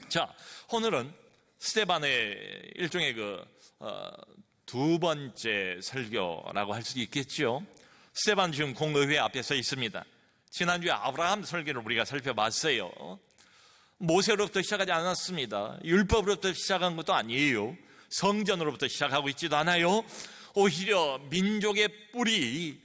자, 오늘은 스데반의 일종의 두 번째 설교라고 할 수 있겠죠. 스데반 지금 공의회 앞에 서 있습니다. 지난주에 아브라함 설교를 우리가 살펴봤어요. 모세로부터 시작하지 않았습니다. 율법으로부터 시작한 것도 아니에요. 성전으로부터 시작하고 있지도 않아요. 오히려 민족의 뿌리,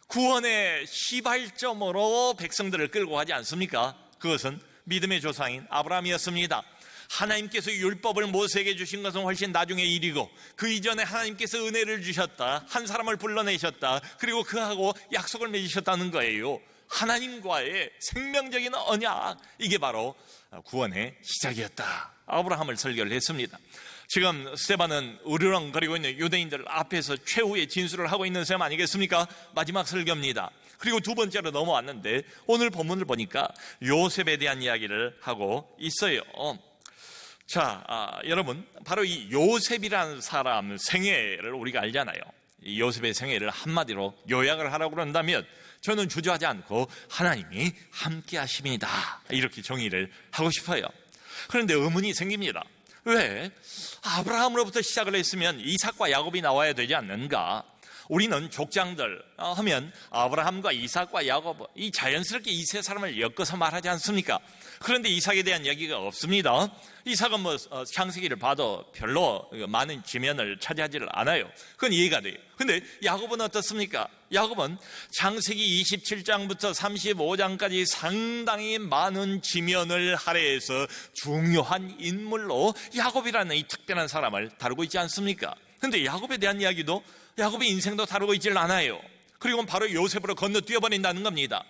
구원의 시발점으로 백성들을 끌고 가지 않습니까? 그것은 믿음의 조상인 아브라함이었습니다. 하나님께서 율법을 모세에게 주신 것은 훨씬 나중의 일이고, 그 이전에 하나님께서 은혜를 주셨다, 한 사람을 불러내셨다, 그리고 그하고 약속을 맺으셨다는 거예요. 하나님과의 생명적인 언약, 이게 바로 구원의 시작이었다. 아브라함을 설교를 했습니다. 지금 스데반은 으르렁거리고 있는 유대인들 앞에서 최후의 진술을 하고 있는 셈 아니겠습니까? 마지막 설교입니다. 그리고 두 번째로 넘어왔는데, 오늘 본문을 보니까 요셉에 대한 이야기를 하고 있어요. 자, 여러분, 바로 이 요셉이라는 사람 생애를 우리가 알잖아요. 이 요셉의 생애를 한마디로 요약을 하라고 그런다면, 저는 주저하지 않고 하나님이 함께 하십니다, 이렇게 정의를 하고 싶어요. 그런데 의문이 생깁니다. 왜 아브라함으로부터 시작을 했으면 이삭과 야곱이 나와야 되지 않는가? 우리는 족장들 하면 아브라함과 이삭과 야곱, 이 자연스럽게 이 세 사람을 엮어서 말하지 않습니까? 그런데 이삭에 대한 이야기가 없습니다. 이삭은 창세기를 봐도 별로 많은 지면을 차지하지를 않아요. 그건 이해가 돼요. 근데 야곱은 어떻습니까? 야곱은 창세기 27장부터 35장까지 상당히 많은 지면을 할애해서 중요한 인물로 야곱이라는 이 특별한 사람을 다루고 있지 않습니까? 근데 야곱에 대한 이야기도, 야곱의 인생도 다루고 있질 않아요. 그리고 바로 요셉으로 건너뛰어버린다는 겁니다.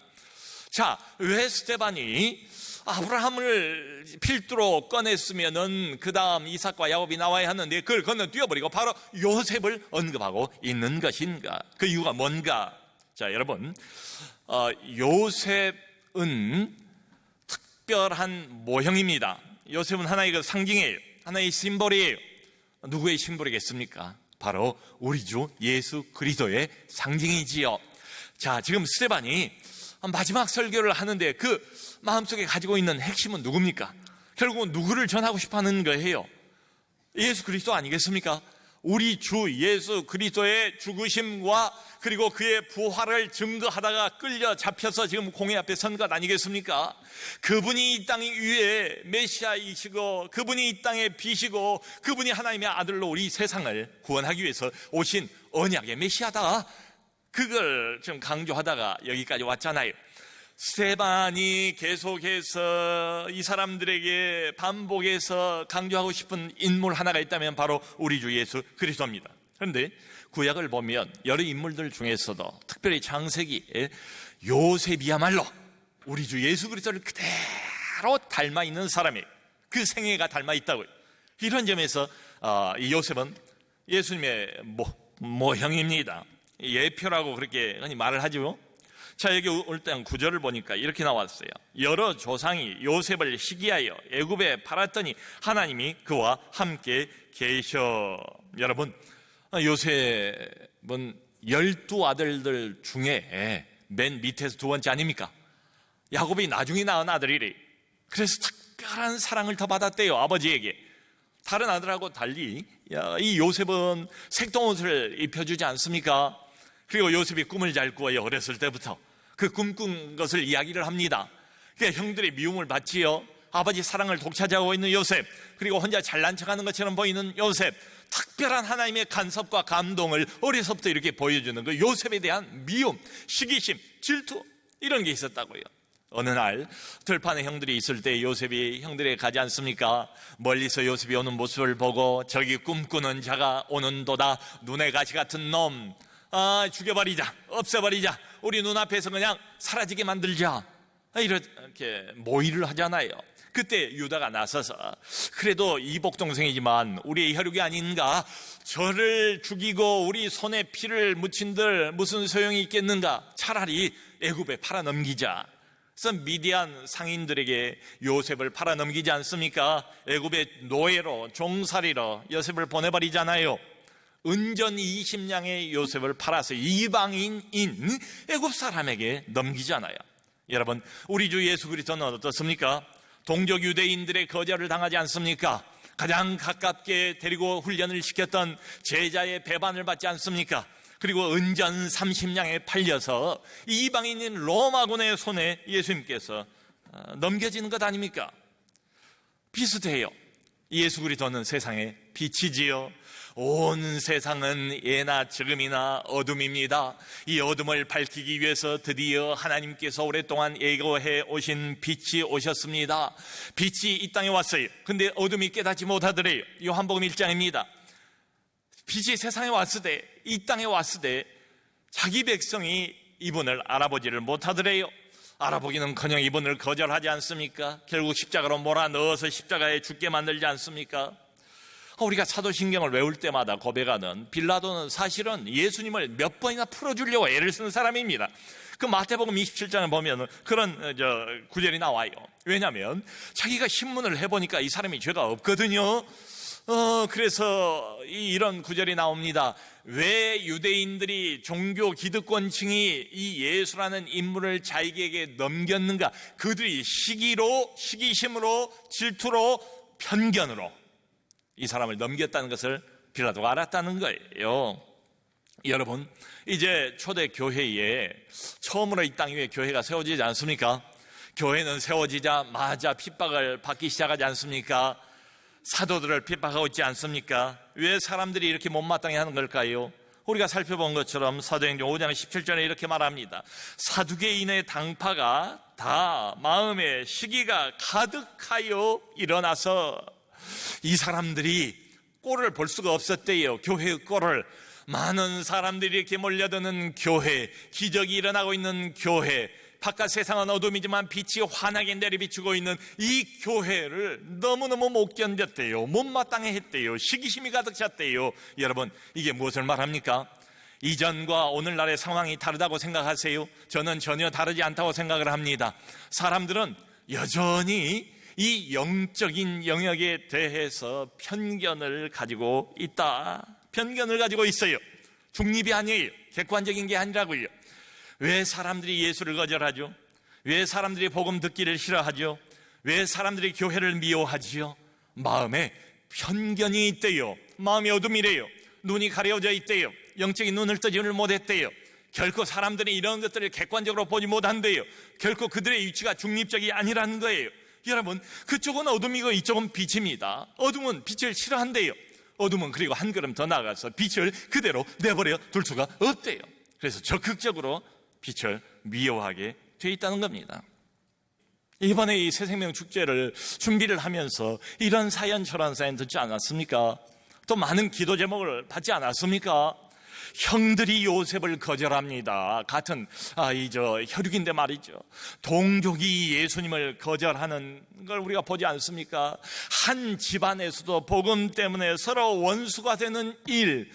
자, 왜 스데반이 아브라함을 필두로 꺼냈으면은 그 다음 이삭과 야곱이 나와야 하는데 그걸 건너뛰어버리고 바로 요셉을 언급하고 있는 것인가? 그 이유가 뭔가? 자, 여러분, 요셉은 특별한 모형입니다. 요셉은 하나의 상징이에요. 하나의 심볼이에요. 누구의 심볼이겠습니까? 바로 우리 주 예수 그리스도의 상징이지요. 자, 지금 스데반이 마지막 설교를 하는데 그 마음속에 가지고 있는 핵심은 누굽니까? 결국은 누구를 전하고 싶어하는 거예요? 예수 그리스도 아니겠습니까? 우리 주 예수 그리스도의 죽으심과 그리고 그의 부활을 증거하다가 끌려 잡혀서 지금 공회 앞에 선 것 아니겠습니까? 그분이 이 땅 위에 메시아이시고, 그분이 이 땅의 빛이고, 그분이 하나님의 아들로 우리 세상을 구원하기 위해서 오신 언약의 메시아다. 그걸 좀 강조하다가 여기까지 왔잖아요. 스데반이 계속해서 이 사람들에게 반복해서 강조하고 싶은 인물 하나가 있다면 바로 우리 주 예수 그리스도입니다. 그런데 구약을 보면 여러 인물들 중에서도 특별히 창세기에 요셉이야말로 우리 주 예수 그리스도를 그대로 닮아 있는 사람이에요. 그 생애가 닮아 있다고요. 이런 점에서 이 요셉은 예수님의 모형입니다. 예표라고 그렇게 흔히 말을 하죠. 자, 여기 올 때 구절을 보니까 이렇게 나왔어요. 여러 조상이 요셉을 희귀하여 애굽에 팔았더니 하나님이 그와 함께 계셔. 여러분, 요셉은 12아들들 중에 맨 밑에서 두 번째 아닙니까? 야곱이 나중에 낳은 아들이래. 그래서 특별한 사랑을 더 받았대요, 아버지에게. 다른 아들하고 달리 이 요셉은 색동옷을 입혀주지 않습니까? 그리고 요셉이 꿈을 잘 꾸어요. 어렸을 때부터 그 꿈꾼 것을 이야기를 합니다. 그러니까 형들의 미움을 받지요. 아버지 사랑을 독차지하고 있는 요셉, 그리고 혼자 잘난 척하는 것처럼 보이는 요셉, 특별한 하나님의 간섭과 감동을 어려서부터 이렇게 보여주는 그 요셉에 대한 미움, 시기심, 질투, 이런 게 있었다고요. 어느 날 들판에 형들이 있을 때 요셉이 형들에게 가지 않습니까? 멀리서 요셉이 오는 모습을 보고 저기 꿈꾸는 자가 오는도다, 눈의 가시 같은 놈, 죽여버리자, 없애버리자, 우리 눈앞에서 그냥 사라지게 만들자, 이렇게 모의를 하잖아요. 그때 유다가 나서서 그래도 이복 동생이지만 우리의 혈육이 아닌가, 저를 죽이고 우리 손에 피를 묻힌들 무슨 소용이 있겠는가, 차라리 애굽에 팔아넘기자. 그래서 미디안 상인들에게 요셉을 팔아넘기지 않습니까? 애굽의 노예로, 종살이로 요셉을 보내버리잖아요. 은전 20냥의 요셉을 팔아서 이방인인 애굽 사람에게 넘기잖아요. 여러분, 우리 주 예수 그리스도는 어떻습니까? 동족 유대인들의 거절을 당하지 않습니까? 가장 가깝게 데리고 훈련을 시켰던 제자의 배반을 받지 않습니까? 그리고 은전 30냥에 팔려서 이방인인 로마군의 손에 예수님께서 넘겨지는 것 아닙니까? 비슷해요. 예수 그리스도는 세상의 빛이지요. 온 세상은 예나 지금이나 어둠입니다. 이 어둠을 밝히기 위해서 드디어 하나님께서 오랫동안 예고해 오신 빛이 오셨습니다. 빛이 이 땅에 왔어요. 근데 어둠이 깨닫지 못하더래요. 요한복음 1장입니다. 빛이 세상에 왔을 때, 이 땅에 왔을 때 자기 백성이 이분을 알아보지를 못하더래요. 알아보기는커녕 이분을 거절하지 않습니까? 결국 십자가로 몰아넣어서 십자가에 죽게 만들지 않습니까? 우리가 사도신경을 외울 때마다 고백하는 빌라도는 사실은 예수님을 몇 번이나 풀어주려고 애를 쓰는 사람입니다. 그 마태복음 27장을 보면 그런 구절이 나와요. 왜냐하면 자기가 신문을 해보니까 이 사람이 죄가 없거든요. 그래서 이런 구절이 나옵니다. 왜 유대인들이 종교 기득권층이 이 예수라는 인물을 자기에게 넘겼는가? 그들이 시기심으로, 질투로, 편견으로 이 사람을 넘겼다는 것을 빌라도가 알았다는 거예요. 여러분, 이제 초대 교회에 처음으로 이 땅 위에 교회가 세워지지 않습니까? 교회는 세워지자마자 핍박을 받기 시작하지 않습니까? 사도들을 핍박하고 있지 않습니까? 왜 사람들이 이렇게 못마땅해 하는 걸까요? 우리가 살펴본 것처럼 사도행전 5장 17절에 이렇게 말합니다. 사두개인의 당파가 다 마음에 시기가 가득하여 일어나서 이 사람들이 꼴을 볼 수가 없었대요. 교회의 꼴을. 많은 사람들이 이렇게 몰려드는 교회, 기적이 일어나고 있는 교회, 바깥 세상은 어둠이지만 빛이 환하게 내리비추고 있는 이 교회를 너무너무 못 견뎠대요. 못마땅해 했대요. 시기심이 가득 찼대요. 여러분, 이게 무엇을 말합니까? 이전과 오늘날의 상황이 다르다고 생각하세요? 저는 전혀 다르지 않다고 생각을 합니다. 사람들은 여전히 이 영적인 영역에 대해서 편견을 가지고 있다. 편견을 가지고 있어요. 중립이 아니에요. 객관적인 게 아니라고요. 왜 사람들이 예수를 거절하죠? 왜 사람들이 복음 듣기를 싫어하죠? 왜 사람들이 교회를 미워하지요? 마음에 편견이 있대요. 마음이 어둠이래요. 눈이 가려져 있대요. 영적인 눈을 뜨지를 못했대요. 결코 사람들이 이런 것들을 객관적으로 보지 못한대요. 결코 그들의 위치가 중립적이 아니라는 거예요. 여러분, 그쪽은 어둠이고 이쪽은 빛입니다. 어둠은 빛을 싫어한대요. 어둠은 그리고 한 걸음 더 나아가서 빛을 그대로 내버려 둘 수가 없대요. 그래서 적극적으로 빛을 미워하게 돼 있다는 겁니다. 이번에 이 새생명 축제를 준비를 하면서 이런 사연 저런 사연 듣지 않았습니까? 또 많은 기도 제목을 받지 않았습니까? 형들이 요셉을 거절합니다. 같은 혈육인데 말이죠. 동족이 예수님을 거절하는 걸 우리가 보지 않습니까? 한 집안에서도 복음 때문에 서로 원수가 되는 일,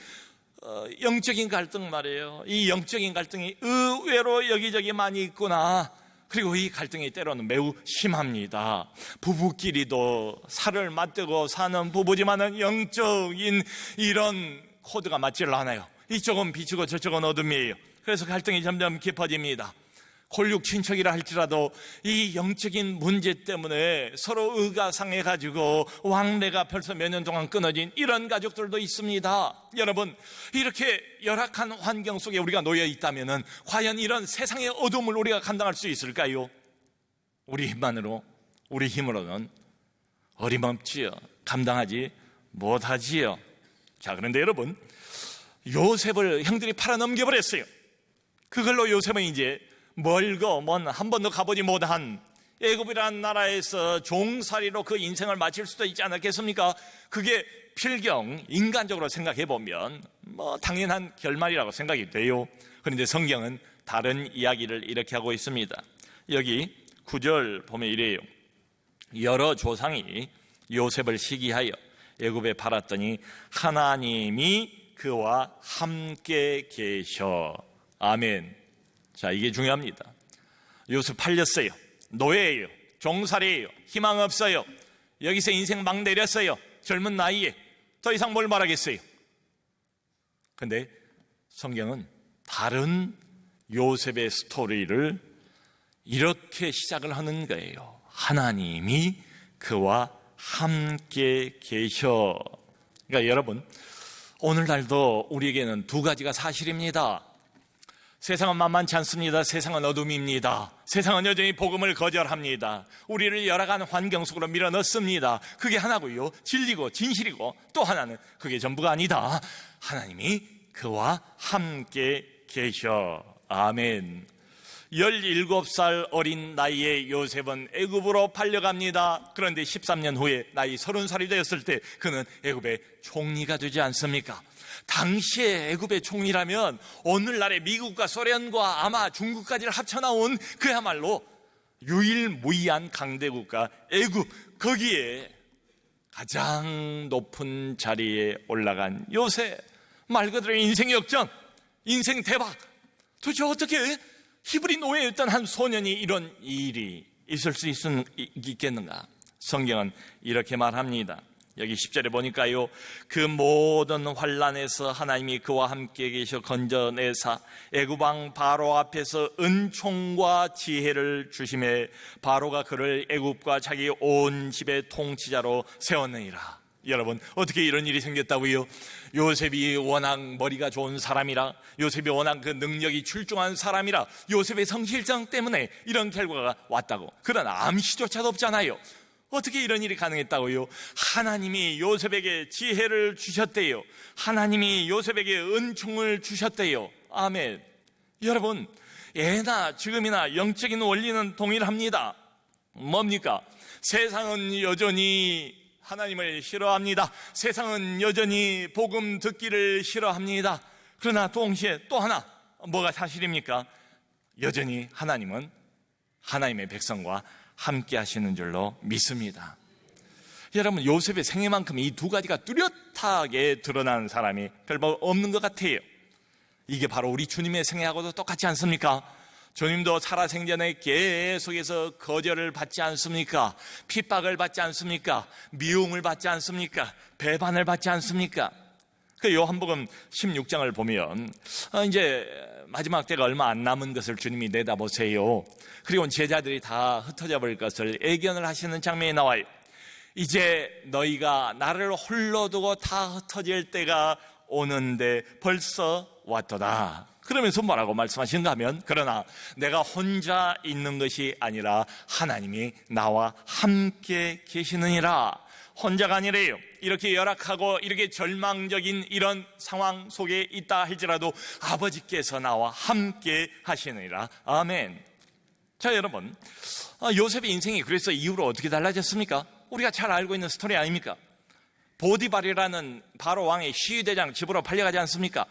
영적인 갈등 말이에요. 이 영적인 갈등이 의외로 여기저기 많이 있구나. 그리고 이 갈등이 때로는 매우 심합니다. 부부끼리도 살을 맞대고 사는 부부지만은 영적인 이런 코드가 맞지를 않아요. 이쪽은 빛이고 저쪽은 어둠이에요. 그래서 갈등이 점점 깊어집니다. 골육 친척이라 할지라도 이 영적인 문제 때문에 서로 의가 상해가지고 왕래가 벌써 몇 년 동안 끊어진 이런 가족들도 있습니다. 여러분, 이렇게 열악한 환경 속에 우리가 놓여 있다면 과연 이런 세상의 어둠을 우리가 감당할 수 있을까요? 우리 힘으로는 어림없지요. 감당하지 못하지요. 자, 그런데 여러분, 요셉을 형들이 팔아 넘겨버렸어요. 그걸로 요셉은 이제 멀고 먼 한 번도 가보지 못한 애굽이라는 나라에서 종살이로 그 인생을 마칠 수도 있지 않았겠습니까? 그게 필경 인간적으로 생각해 보면 당연한 결말이라고 생각이 돼요. 그런데 성경은 다른 이야기를 이렇게 하고 있습니다. 여기 9절 보면 이래요. 여러 조상이 요셉을 시기하여 애굽에 팔았더니 하나님이 그와 함께 계셔. 아멘. 자, 이게 중요합니다. 요셉 팔렸어요. 노예예요. 종살이에요. 희망 없어요. 여기서 인생 막 내렸어요. 젊은 나이에. 더 이상 뭘 말하겠어요. 근데 성경은 다른 요셉의 스토리를 이렇게 시작을 하는 거예요. 하나님이 그와 함께 계셔. 그러니까 여러분, 오늘날도 우리에게는 두 가지가 사실입니다. 세상은 만만치 않습니다. 세상은 어둠입니다. 세상은 여전히 복음을 거절합니다. 우리를 열악한 환경 속으로 밀어넣습니다. 그게 하나고요, 진리고 진실이고, 또 하나는 그게 전부가 아니다. 하나님이 그와 함께 계셔. 아멘. 17살 어린 나이에 요셉은 애굽으로 팔려갑니다. 그런데 13년 후에 나이 30살이 되었을 때 그는 애굽의 총리가 되지 않습니까? 당시에 애굽의 총리라면 오늘날의 미국과 소련과 아마 중국까지를 합쳐나온 그야말로 유일무이한 강대국가 애굽, 거기에 가장 높은 자리에 올라간 요셉. 말 그대로 인생 역전, 인생 대박. 도대체 어떻게 히브리 노예였던 한 소년이 이런 일이 있을 수 있겠는가? 성경은 이렇게 말합니다. 여기 10절에 보니까요, 그 모든 환난에서 하나님이 그와 함께 계셔 건져내사 애굽 왕 바로 앞에서 은총과 지혜를 주심에 바로가 그를 애굽과 자기 온 집의 통치자로 세웠느니라. 여러분, 어떻게 이런 일이 생겼다고요? 요셉이 워낙 머리가 좋은 사람이라, 요셉이 워낙 그 능력이 출중한 사람이라, 요셉의 성실성 때문에 이런 결과가 왔다고. 그러나 암시조차도 없잖아요. 어떻게 이런 일이 가능했다고요? 하나님이 요셉에게 지혜를 주셨대요. 하나님이 요셉에게 은총을 주셨대요. 아멘. 여러분, 예나 지금이나 영적인 원리는 동일합니다. 뭡니까? 세상은 여전히 하나님을 싫어합니다. 세상은 여전히 복음 듣기를 싫어합니다. 그러나 동시에 또 하나, 뭐가 사실입니까? 여전히 하나님은 하나님의 백성과 함께 하시는 줄로 믿습니다. 여러분, 요셉의 생애만큼 이 두 가지가 뚜렷하게 드러난 사람이 별로 없는 것 같아요. 이게 바로 우리 주님의 생애하고도 똑같지 않습니까? 주님도 살아생전에 계속해서 거절을 받지 않습니까? 핍박을 받지 않습니까? 미움을 받지 않습니까? 배반을 받지 않습니까? 그 요한복음 16장을 보면 이제 마지막 때가 얼마 안 남은 것을 주님이 내다보세요. 그리고 제자들이 다 흩어져 버릴 것을 예견을 하시는 장면이 나와요. 이제 너희가 나를 홀로 두고 다 흩어질 때가 오는데 벌써 왔도다. 그러면서 뭐라고 말씀하시는가 하면, 그러나 내가 혼자 있는 것이 아니라 하나님이 나와 함께 계시느니라. 혼자가 아니래요. 이렇게 열악하고 이렇게 절망적인 이런 상황 속에 있다 할지라도 아버지께서 나와 함께 하시느니라. 아멘. 자, 여러분, 요셉의 인생이 그래서 이후로 어떻게 달라졌습니까? 우리가 잘 알고 있는 스토리 아닙니까? 보디발이라는 바로 왕의 시위대장 집으로 팔려가지 않습니까?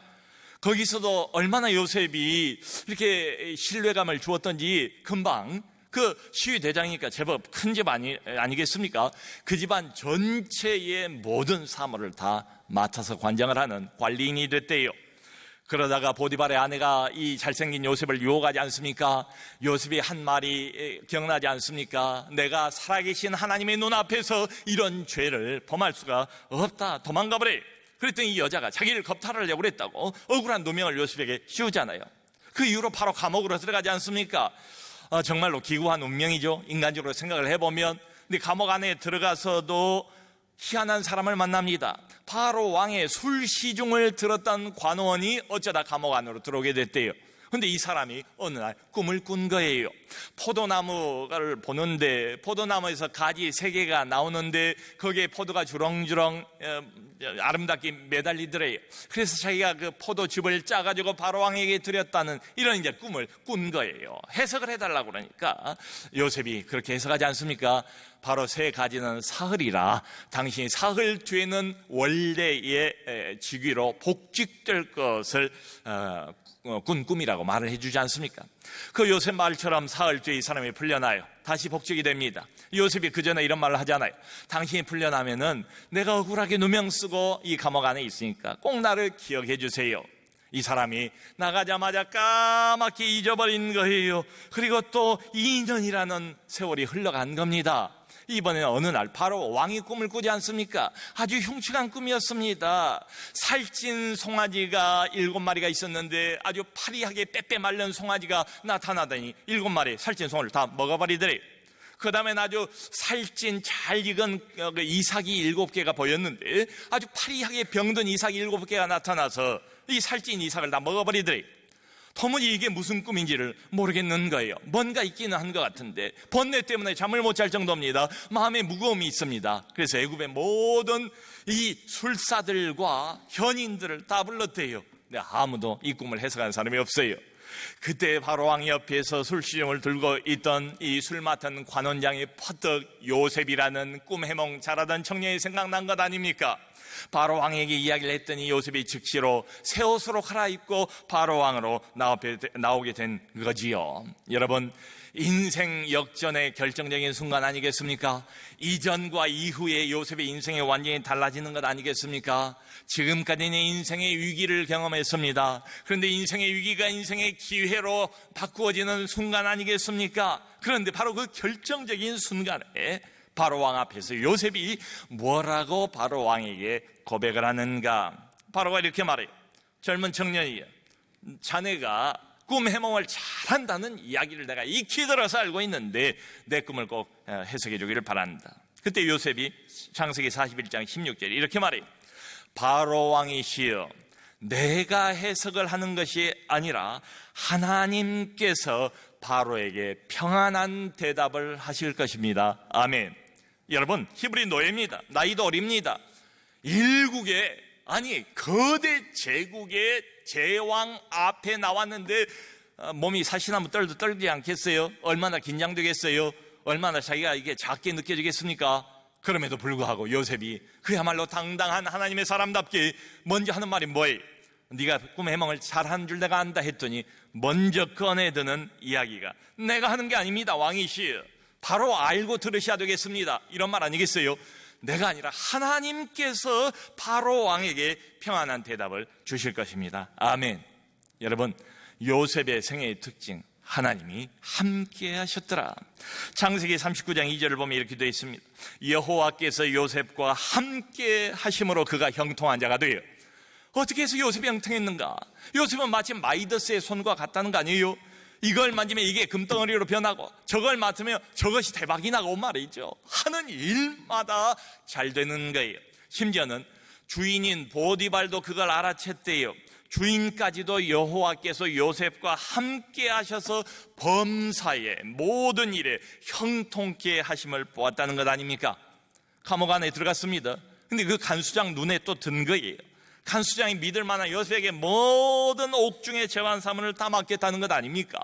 거기서도 얼마나 요셉이 이렇게 신뢰감을 주었던지, 금방 그 시위대장이니까 제법 큰 집 아니겠습니까? 그 집안 전체의 모든 사물을 다 맡아서 관장을 하는 관리인이 됐대요. 그러다가 보디발의 아내가 이 잘생긴 요셉을 유혹하지 않습니까? 요셉이 한 말이 기억나지 않습니까? 내가 살아계신 하나님의 눈앞에서 이런 죄를 범할 수가 없다, 도망가버려. 그랬더니 이 여자가 자기를 겁탈하려고 그랬다고 억울한 누명을 요셉에게 씌우잖아요. 그 이후로 바로 감옥으로 들어가지 않습니까? 정말로 기구한 운명이죠. 인간적으로 생각을 해보면. 근데 감옥 안에 들어가서도 희한한 사람을 만납니다. 바로 왕의 술 시중을 들었던 관원이 어쩌다 감옥 안으로 들어오게 됐대요. 근데 이 사람이 어느 날 꿈을 꾼 거예요. 포도나무를 보는데 포도나무에서 가지 3개가 나오는데 거기에 포도가 주렁주렁 아름답게 매달리더래요. 그래서 자기가 그 포도즙을 짜가지고 바로 왕에게 드렸다는 이런 이제 꿈을 꾼 거예요. 해석을 해달라고 그러니까 요셉이 그렇게 해석하지 않습니까? 바로 3가지는 사흘이라 당신이 사흘 뒤에는 원래의 직위로 복직될 것을 꾼 꿈이라고 말을 해주지 않습니까? 그 요셉 말처럼 사흘 뒤에 이 사람이 풀려나요. 다시 복직이 됩니다. 요셉이 그 전에 이런 말을 하잖아요. 당신이 풀려나면은 내가 억울하게 누명 쓰고 이 감옥 안에 있으니까 꼭 나를 기억해 주세요. 이 사람이 나가자마자 까맣게 잊어버린 거예요. 그리고 또 2년이라는 세월이 흘러간 겁니다. 이번에는 어느 날 바로 왕이 꿈을 꾸지 않습니까? 아주 흉측한 꿈이었습니다. 살찐 송아지가 7마리가 있었는데 아주 파리하게 빼빼 말른 송아지가 나타나더니 7마리 살찐 송아지를 다 먹어버리더래요. 그 다음엔 아주 살찐 잘 익은 이삭이 7개가 보였는데 아주 파리하게 병든 이삭이 7개가 나타나서 이 살찐 이삭을 다 먹어버리더래. 도무지 이게 무슨 꿈인지를 모르겠는 거예요. 뭔가 있기는 한 것 같은데 번뇌 때문에 잠을 못 잘 정도입니다. 마음에 무거움이 있습니다. 그래서 애굽의 모든 이 술사들과 현인들을 다 불렀대요. 근데 아무도 이 꿈을 해석한 사람이 없어요. 그때 바로왕 옆에서 술시중을 들고 있던 이 술 맡은 관원장이 퍼뜩 요셉이라는 꿈 해몽 잘하던 청년이 생각난 것 아닙니까? 바로왕에게 이야기를 했더니 요셉이 즉시로 새 옷으로 갈아입고 바로왕으로 나오게 된 거지요. 여러분, 인생 역전의 결정적인 순간 아니겠습니까? 이전과 이후에 요셉의 인생이 완전히 달라지는 것 아니겠습니까? 지금까지는 인생의 위기를 경험했습니다. 그런데 인생의 위기가 인생의 기회로 바꾸어지는 순간 아니겠습니까? 그런데 바로 그 결정적인 순간에 바로왕 앞에서 요셉이 뭐라고 바로왕에게 고백을 하는가? 바로가 이렇게 말해요. 젊은 청년이여, 자네가 꿈 해몽을 잘한다는 이야기를 내가 익히 들어서 알고 있는데 내 꿈을 꼭 해석해 주기를 바란다. 그때 요셉이 창세기 41장 16절 이렇게 말해요. 바로왕이시여, 내가 해석을 하는 것이 아니라 하나님께서 바로에게 평안한 대답을 하실 것입니다. 아멘. 여러분, 히브리 노예입니다. 나이도 어립니다. 일국의, 아니 거대 제국의 제왕 앞에 나왔는데 몸이 사시나무 떨도 떨지 않겠어요? 얼마나 긴장되겠어요? 얼마나 자기가 이게 작게 느껴지겠습니까? 그럼에도 불구하고 요셉이 그야말로 당당한 하나님의 사람답게 먼저 하는 말이 뭐예요? 네가 꿈 해몽을 잘하는 줄 내가 안다 했더니 먼저 꺼내드는 이야기가 내가 하는 게 아닙니다. 왕이시여, 바로 알고 들으셔야 되겠습니다. 이런 말 아니겠어요? 내가 아니라 하나님께서 바로 왕에게 평안한 대답을 주실 것입니다. 아멘. 여러분, 요셉의 생애의 특징, 하나님이 함께 하셨더라. 창세기 39장 2절을 보면 이렇게 되어 있습니다. 여호와께서 요셉과 함께 하심으로 그가 형통한 자가 되어. 어떻게 해서 요셉이 형통했는가? 요셉은 마치 마이더스의 손과 같다는 거 아니에요? 이걸 만지면 이게 금덩어리로 변하고 저걸 맡으면 저것이 대박이 나고 말이죠. 하는 일마다 잘 되는 거예요. 심지어는 주인인 보디발도 그걸 알아챘대요. 주인까지도 여호와께서 요셉과 함께 하셔서 범사에 모든 일에 형통케 하심을 보았다는 것 아닙니까? 감옥 안에 들어갔습니다. 근데 그 간수장 눈에 또 든 거예요. 간수장이 믿을 만한 요셉에게 모든 옥중의 재환 사문을 다 맡겠다는 것 아닙니까?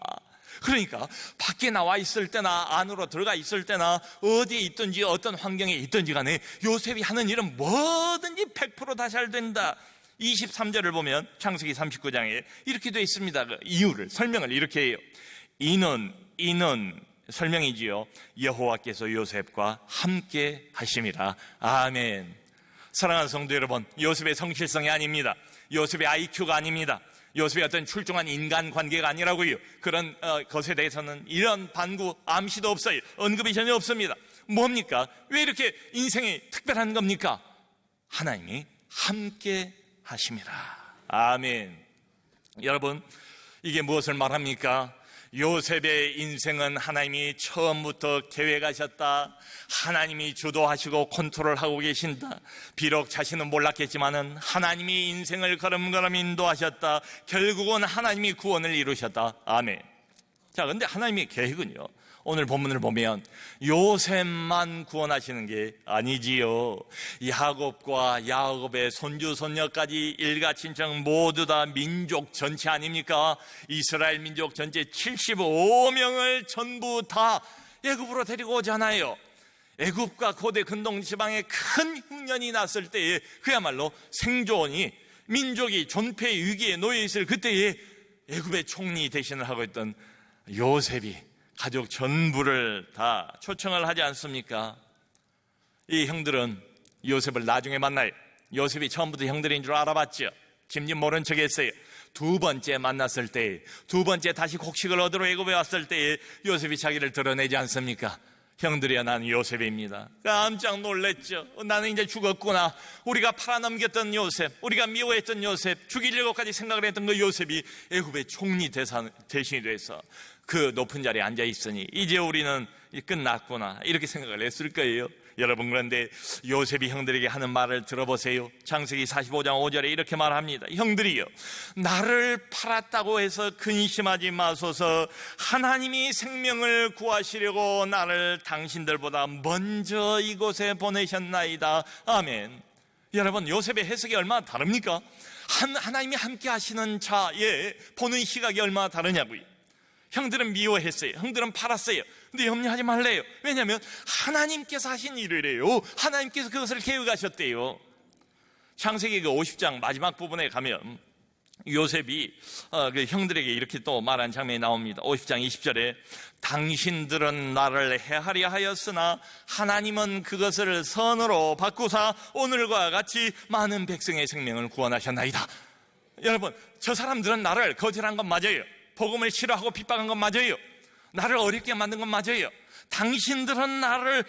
그러니까 밖에 나와 있을 때나 안으로 들어가 있을 때나 어디에 있든지 어떤 환경에 있든지 간에 요셉이 하는 일은 뭐든지 100% 다 잘 된다. 23절을 보면 창세기 39장에 이렇게 되어 있습니다. 그 이유를 설명을 이렇게 해요. 이는 설명이지요. 여호와께서 요셉과 함께 하심이라. 아멘. 사랑하는 성도 여러분, 요셉의 성실성이 아닙니다. 요셉의 IQ가 아닙니다. 요셉의 어떤 출중한 인간관계가 아니라고요. 그런 것에 대해서는 이런 반구 암시도 없어요. 언급이 전혀 없습니다. 뭡니까? 왜 이렇게 인생이 특별한 겁니까? 하나님이 함께 하심이라. 아멘. 여러분, 이게 무엇을 말합니까? 요셉의 인생은 하나님이 처음부터 계획하셨다. 하나님이 주도하시고 컨트롤하고 계신다. 비록 자신은 몰랐겠지만은 하나님이 인생을 걸음걸음 인도하셨다. 결국은 하나님이 구원을 이루셨다. 아멘. 자, 근데 하나님의 계획은요, 오늘 본문을 보면 요셉만 구원하시는 게 아니지요. 야곱과 야곱의 손주 손녀까지 일가 친척 모두 다 민족 전체 아닙니까? 이스라엘 민족 전체 75명을 전부 다 애굽으로 데리고 오잖아요. 애굽과 고대 근동 지방에 큰 흉년이 났을 때에 그야말로 생존이, 민족이 존폐 위기에 놓여 있을 그때에 애굽의 총리 대신을 하고 있던 요셉이 가족 전부를 다 초청을 하지 않습니까? 이 형들은 요셉을 나중에 만나요. 요셉이 처음부터 형들인 줄 알아봤죠. 짐짓 모른 척 했어요. 두 번째 만났을 때, 두 번째 다시 곡식을 얻으러 애굽에 왔을 때에 요셉이 자기를 드러내지 않습니까? 형들이야, 나는 요셉입니다. 깜짝 놀랐죠. 나는 이제 죽었구나. 우리가 팔아넘겼던 요셉, 우리가 미워했던 요셉, 죽이려고까지 생각을 했던 그 요셉이 애굽의 총리 대신이 돼서 그 높은 자리에 앉아 있으니 이제 우리는 끝났구나, 이렇게 생각을 했을 거예요. 여러분, 그런데 요셉이 형들에게 하는 말을 들어보세요. 창세기 45장 5절에 이렇게 말합니다. 형들이여, 나를 팔았다고 해서 근심하지 마소서. 하나님이 생명을 구하시려고 나를 당신들보다 먼저 이곳에 보내셨나이다. 아멘. 여러분, 요셉의 해석이 얼마나 다릅니까? 하나님이 함께 하시는 자의 보는 시각이 얼마나 다르냐고요. 형들은 미워했어요. 형들은 팔았어요. 근데 염려하지 말래요. 왜냐하면 하나님께서 하신 일이래요. 하나님께서 그것을 계획하셨대요. 창세기 그 50장 마지막 부분에 가면 요셉이 그 형들에게 이렇게 또 말한 장면이 나옵니다. 50장 20절에 당신들은 나를 해하려 하였으나 하나님은 그것을 선으로 바꾸사 오늘과 같이 많은 백성의 생명을 구원하셨나이다. 여러분, 저 사람들은 나를 거절한 건 맞아요. 복음을 싫어하고 핍박한 건 맞아요. 나를 어렵게 만든 건 맞아요. 당신들은 나를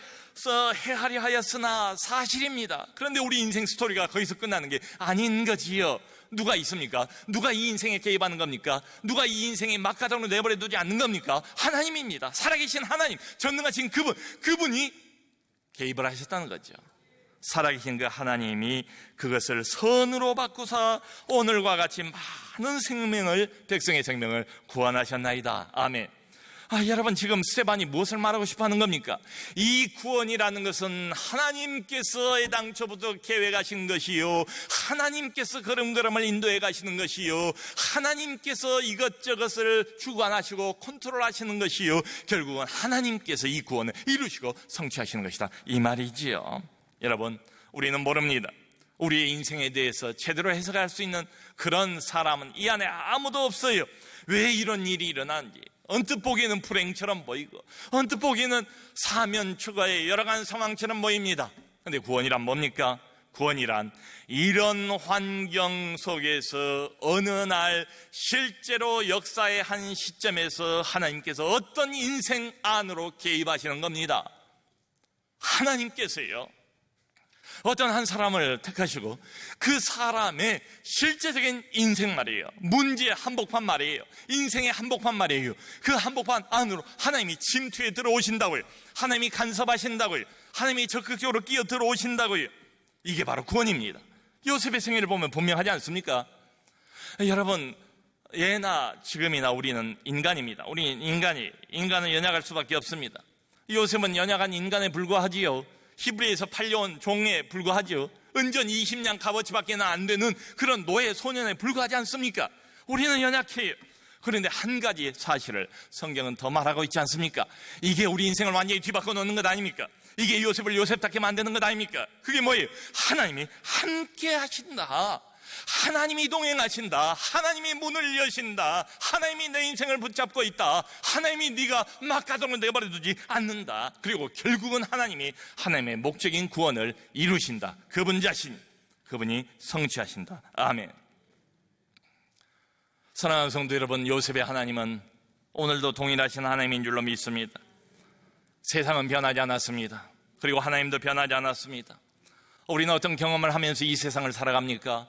해하려 하였으나 사실입니다. 그런데 우리 인생 스토리가 거기서 끝나는 게 아닌 거지요. 누가 있습니까? 누가 이 인생에 개입하는 겁니까? 누가 이 인생에 막가닥으로 내버려 두지 않는 겁니까? 하나님입니다. 살아계신 하나님, 전능하신 그분이 개입을 하셨다는 거죠. 살아계신 그 하나님이 그것을 선으로 바꾸사 오늘과 같이 많은 생명을, 백성의 생명을 구원하셨나이다. 아멘. 여러분, 지금 스데반이 무엇을 말하고 싶어 하는 겁니까? 이 구원이라는 것은 하나님께서 애당초부터 계획하신 것이요, 하나님께서 걸음걸음을 인도해 가시는 것이요, 하나님께서 이것저것을 주관하시고 컨트롤하시는 것이요, 결국은 하나님께서 이 구원을 이루시고 성취하시는 것이다, 이 말이지요. 여러분, 우리는 모릅니다. 우리의 인생에 대해서 제대로 해석할 수 있는 그런 사람은 이 안에 아무도 없어요. 왜 이런 일이 일어나는지 언뜻 보기에는 불행처럼 보이고 언뜻 보기에는 사면 추가의 여러 가지 상황처럼 보입니다. 그런데 구원이란 뭡니까? 구원이란 이런 환경 속에서 어느 날 실제로 역사의 한 시점에서 하나님께서 어떤 인생 안으로 개입하시는 겁니다. 하나님께서요, 어떤 한 사람을 택하시고 그 사람의 실제적인 인생 말이에요. 문제의 한복판 말이에요. 인생의 한복판 말이에요. 그 한복판 안으로 하나님이 침투해 들어오신다고요. 하나님이 간섭하신다고요. 하나님이 적극적으로 끼어 들어오신다고요. 이게 바로 구원입니다. 요셉의 생애를 보면 분명하지 않습니까? 여러분, 예나 지금이나 우리는 인간입니다. 우리는 인간은 연약할 수밖에 없습니다. 요셉은 연약한 인간에 불과하지요. 히브리에서 팔려온 종에 불과하죠. 은전 20냥 값어치밖에 안 되는 그런 노예 소년에 불과하지 않습니까? 우리는 연약해요. 그런데 한 가지 사실을 성경은 더 말하고 있지 않습니까? 이게 우리 인생을 완전히 뒤바꿔 놓는 것 아닙니까? 이게 요셉을 요셉답게 만드는 것 아닙니까? 그게 뭐예요? 하나님이 함께 하신다. 하나님이 동행하신다. 하나님이 문을 여신다. 하나님이 내 인생을 붙잡고 있다. 하나님이 네가 막가닥으로 내버려두지 않는다. 그리고 결국은 하나님이 하나님의 목적인 구원을 이루신다. 그분 자신, 그분이 성취하신다. 아멘. 사랑하는 성도 여러분, 요셉의 하나님은 오늘도 동일하신 하나님인 줄로 믿습니다. 세상은 변하지 않았습니다. 그리고 하나님도 변하지 않았습니다. 우리는 어떤 경험을 하면서 이 세상을 살아갑니까?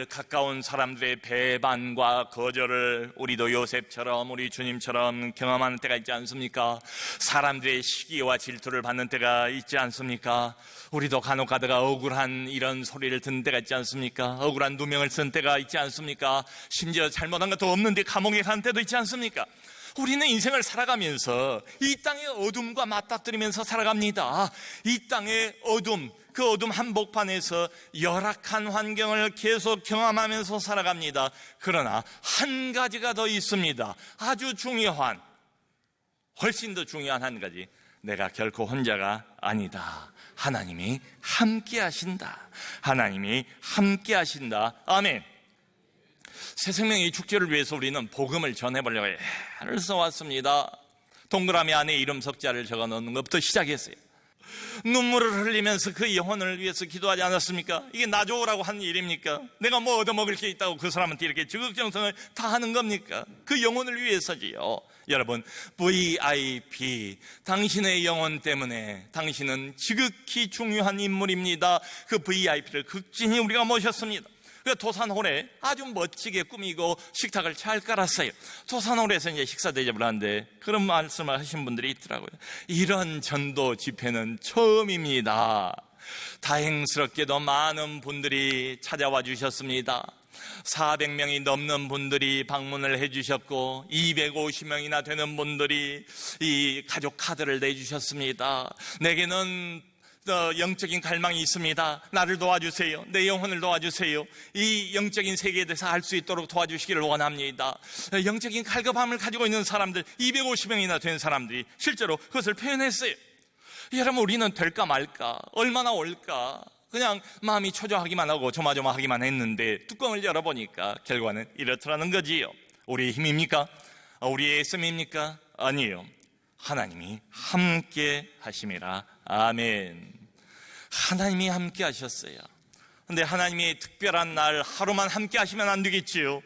가까운 사람들의 배반과 거절을 우리도 요셉처럼, 우리 주님처럼 경험하는 때가 있지 않습니까? 사람들의 시기와 질투를 받는 때가 있지 않습니까? 우리도 간혹 가다가 억울한 이런 소리를 듣는 때가 있지 않습니까? 억울한 누명을 쓴 때가 있지 않습니까? 심지어 잘못한 것도 없는데 감옥에 간 때도 있지 않습니까? 우리는 인생을 살아가면서 이 땅의 어둠과 맞닥뜨리면서 살아갑니다. 이 땅의 어둠, 그 어둠 한복판에서 열악한 환경을 계속 경험하면서 살아갑니다. 그러나 한 가지가 더 있습니다. 아주 중요한, 훨씬 더 중요한 한 가지. 내가 결코 혼자가 아니다. 하나님이 함께 하신다. 하나님이 함께 하신다. 아멘. 새생명의 축제를 위해서 우리는 복음을 전해보려고 애를 써왔습니다. 동그라미 안에 이름 석자를 적어놓는 것부터 시작했어요. 눈물을 흘리면서 그 영혼을 위해서 기도하지 않았습니까? 이게 나 좋으라고 하는 일입니까? 내가 뭐 얻어먹을 게 있다고 그 사람한테 이렇게 지극정성을 다하는 겁니까? 그 영혼을 위해서지요. 여러분, VIP, 당신의 영혼 때문에 당신은 지극히 중요한 인물입니다. 그 VIP를 극진히 우리가 모셨습니다. 그 도산홀에 아주 멋지게 꾸미고 식탁을 잘 깔았어요. 도산홀에서 이제 식사 대접을 하는데 그런 말씀을 하신 분들이 있더라고요. 이런 전도 집회는 처음입니다. 다행스럽게도 많은 분들이 찾아와 주셨습니다. 400명이 넘는 분들이 방문을 해주셨고 250명이나 되는 분들이 이 가족 카드를 내주셨습니다. 내게는 영적인 갈망이 있습니다. 나를 도와주세요. 내 영혼을 도와주세요. 이 영적인 세계에 대해서 알 수 있도록 도와주시기를 원합니다. 영적인 갈급함을 가지고 있는 사람들 250명이나 된 사람들이 실제로 그것을 표현했어요. 여러분, 우리는 될까 말까, 얼마나 올까, 그냥 마음이 초조하기만 하고 조마조마하기만 했는데 뚜껑을 열어보니까 결과는 이렇더라는 거지요. 우리의 힘입니까? 우리의 애씀입니까? 아니에요. 하나님이 함께 하심이라. 아멘. 하나님이 함께 하셨어요. 근데 하나님이 특별한 날 하루만 함께 하시면 안 되겠지요.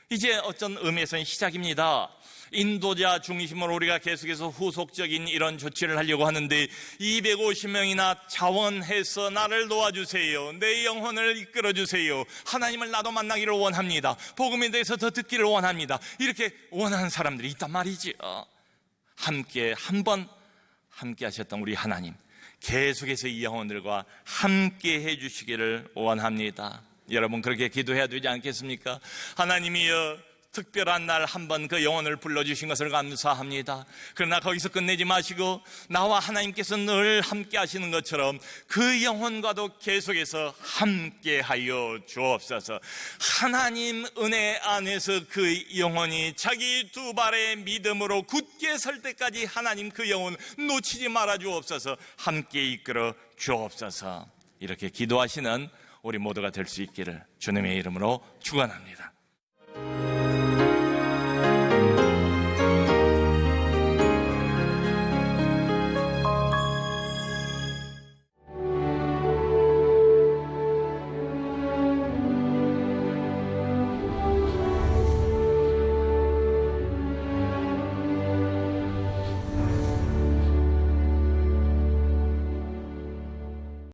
이제 어떤 의미에서는 시작입니다. 인도자 중심으로 우리가 계속해서 후속적인 이런 조치를 하려고 하는데 250명이나 자원해서 나를 도와주세요. 내 영혼을 이끌어주세요. 하나님을 나도 만나기를 원합니다. 복음에 대해서 더 듣기를 원합니다. 이렇게 원하는 사람들이 있단 말이죠. 함께 한번 함께 하셨던 우리 하나님, 계속해서 이 영혼들과 함께 해주시기를 원합니다. 여러분, 그렇게 기도해야 되지 않겠습니까? 하나님이여, 특별한 날 한번 그 영혼을 불러주신 것을 감사합니다. 그러나 거기서 끝내지 마시고 나와 하나님께서 늘 함께 하시는 것처럼 그 영혼과도 계속해서 함께 하여 주옵소서. 하나님 은혜 안에서 그 영혼이 자기 두 발의 믿음으로 굳게 설 때까지 하나님 그 영혼 놓치지 말아 주옵소서. 함께 이끌어 주옵소서. 이렇게 기도하시는 우리 모두가 될 수 있기를 주님의 이름으로 축원합니다.